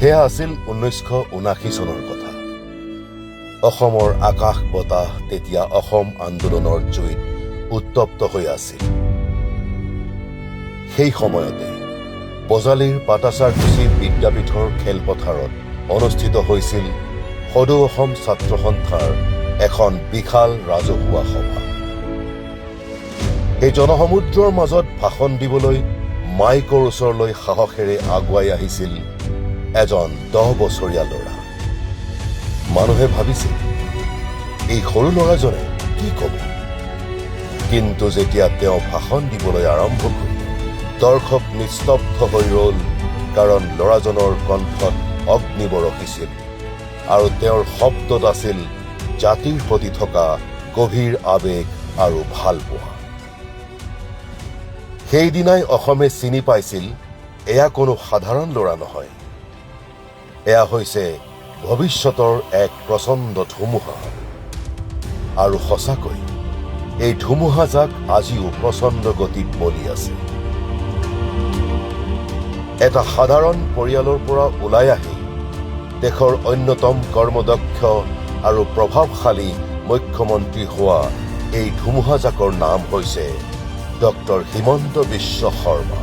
সেয়া আছিল 1979 চনৰ কথা। অসমৰ আকাশ বতাহ তেতিয়া অসম আন্দোলনৰ জুইত উত্তপ্ত হৈ আছিল। সেই সময়তে বজালীৰ পাটাচাৰকুছি বিদ্যাপীঠৰ খেলপথাৰত অনুষ্ঠিত হৈছিল সদৌ অসম ছাত্ৰ সন্থাৰ এখন বিশাল ৰাজহুৱা সভা। এই জনসমুদ্ৰৰ মাজত ভাষণ দিবলৈ মাইকৰ ওচৰলৈ সাহসেৰে আগুৱাই আহিছিল এজন 10 বছৰীয়া ল'ৰা। মানুহে ভাবিছিল এই সৰু ল'ৰাজনে কি ক'ব, কিন্তু যেতিয়া তেওঁ ভাষণ দিবলৈ আৰম্ভ কৰিলে দৰ্শক নিস্তব্ধ হৈ ৰল, কাৰণ ল'ৰাজনৰ কণ্ঠত অগ্নি বৰষিছিল আৰু তেওঁৰ শব্দত আছিল জাতিৰ প্ৰতি থকা গভীৰ আৱেগ আৰু ভালপোৱা। সেইদিনাই অসমে চিনি পাইছিল এয়া কোনো সাধাৰণ ল'ৰা নহয়, এয়া হৈছে ভৱিষ্যতৰ এক প্ৰচণ্ড ধুমুহা। আৰু সঁচাকৈ এই ধুমুহাজাক আজিও প্ৰচণ্ড গতিত বলি আছে। এটা সাধাৰণ পৰিয়ালৰ পৰা ওলাই আহি দেশৰ অন্যতম কৰ্মদক্ষ আৰু প্ৰভাৱশালী মুখ্যমন্ত্ৰী হোৱা এই ধুমুহাজাকৰ নাম হৈছে ডক্টৰ হিমন্ত বিশ্ব শৰ্মা।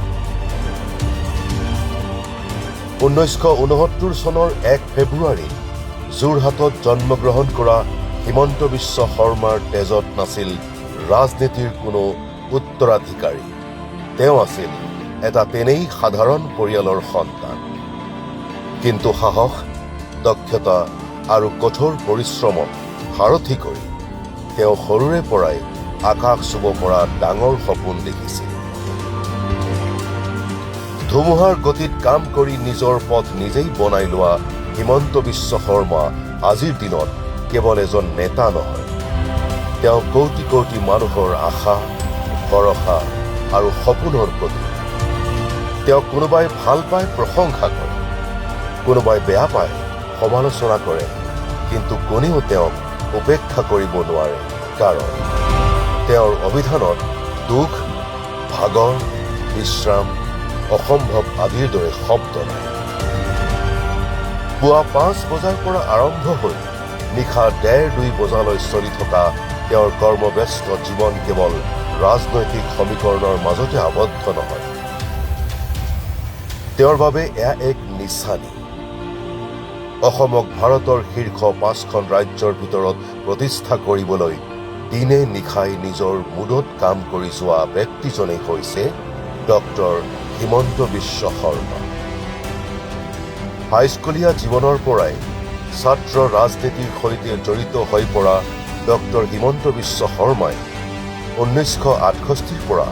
1969 চনৰ 1 ফেব্ৰুৱাৰীত যোৰহাটত জন্মগ্ৰহণ কৰা হিমন্ত বিশ্ব শৰ্মাৰ তেজত নাছিল ৰাজনীতিৰ কোনো উত্তৰাধিকাৰী। তেওঁ আছিল এটা তেনেই সাধাৰণ পৰিয়ালৰ সন্তান। কিন্তু সাহস, দক্ষতা আৰু কঠোৰ পৰিশ্ৰমক সাৰথি কৰি তেওঁ সৰুৰে পৰাই আকাশ চুব পৰা ডাঙৰ সপোন দেখিছিল। ধুমুহাৰ গতিত কাম কৰি নিজৰ পথ নিজেই বনাই লোৱা হিমন্ত বিশ্ব শৰ্মা আজিৰ দিনত কেৱল এজন নেতা নহয়, তেওঁ কোটি কোটি মানুহৰ আশা, ভৰসা আৰু সপোনৰ প্ৰতীক। তেওঁ কোনোবাই ভাল পাই প্ৰশংসা কৰে, কোনোবাই বেয়া পায় সমালোচনা কৰে, কিন্তু কোনেও তেওঁক উপেক্ষা কৰিব নোৱাৰে, কাৰণ তেওঁৰ অভিধানত দুখ, ভাগৰ, বিশ্ৰাম, অসম্ভৱ আদিৰ দৰে শব্দ নাই। পুৱা 5 বজাৰ পৰা আৰম্ভ হৈ নিশা 1:30-2 বজালৈ চলি থকা তেওঁৰ কৰ্মব্যস্ত জীৱন কেৱল ৰাজনৈতিক সমীকৰণৰ মাজতে আবদ্ধ নহয়, তেওঁৰ বাবে এয়া এক নিচানী। অসমক ভাৰতৰ শীৰ্ষ 5খন ৰাজ্যৰ ভিতৰত প্ৰতিষ্ঠা কৰিবলৈ দিনে নিশাই নিজৰ মুদত কাম কৰি যোৱা ব্যক্তিজনেই হৈছে ডক্টৰ হিমন্ত বিশ্ব শৰ্মা। হাইস্কুলীয়া জীৱনৰ পৰাই ছাত্ৰ ৰাজনীতিৰ সৈতে জড়িত হৈ পৰা ডক্টৰ হিমন্ত বিশ্ব শৰ্মাই 1968 পৰা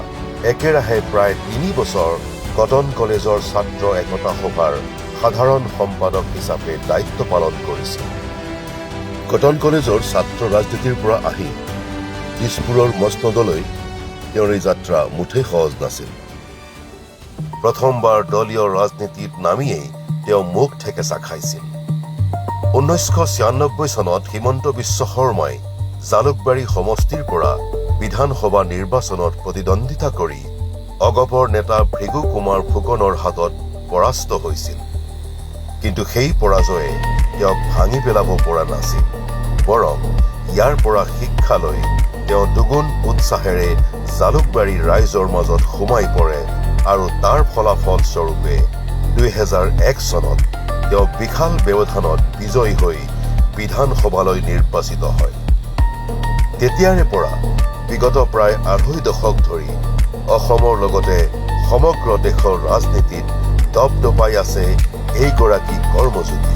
একেৰাহে প্ৰায় 3 বছৰ কটন কলেজৰ ছাত্ৰ একতা সভাৰ সাধাৰণ সম্পাদক হিচাপে দায়িত্ব পালন কৰিছিল। কটন কলেজৰ ছাত্ৰ ৰাজনীতিৰ পৰা আহি দিছপুৰৰ মছনদলৈ তেওঁৰ এই যাত্ৰা মুঠেই সহজ নাছিল। প্ৰথমবাৰ দলীয় ৰাজনীতিত নামিয়েই তেওঁ মুখ ঠেকেচা খাইছিল। 1996 চনত হিমন্ত বিশ্ব শৰ্মাই জালুকবাৰী সমষ্টিৰ পৰা বিধানসভা নিৰ্বাচনত প্ৰতিদ্বন্দ্বিতা কৰি অগপৰ নেতা ভৃগু কুমাৰ ফুকনৰ হাতত পৰাস্ত হৈছিল। কিন্তু সেই পৰাজয়ে তেওঁক ভাঙি পেলাব পৰা নাছিল, বৰং ইয়াৰ পৰা শিক্ষা লৈ তেওঁ দুগুণ উৎসাহেৰে জালুকবাৰীৰ ৰাইজৰ মাজত সোমাই পৰে আৰু তাৰ ফলাফল স্বৰূপে 2001 চনত তেওঁ বিশাল ব্যৱধানত বিজয়ী হৈ বিধানসভালৈ নিৰ্বাচিত হয়। তেতিয়াৰে পৰা বিগত প্ৰায় 2.5 দশক ধৰি অসমৰ লগতে সমগ্ৰ দেশৰ ৰাজনীতিত দপদপাই আছে এইগৰাকী কৰ্মযোগী।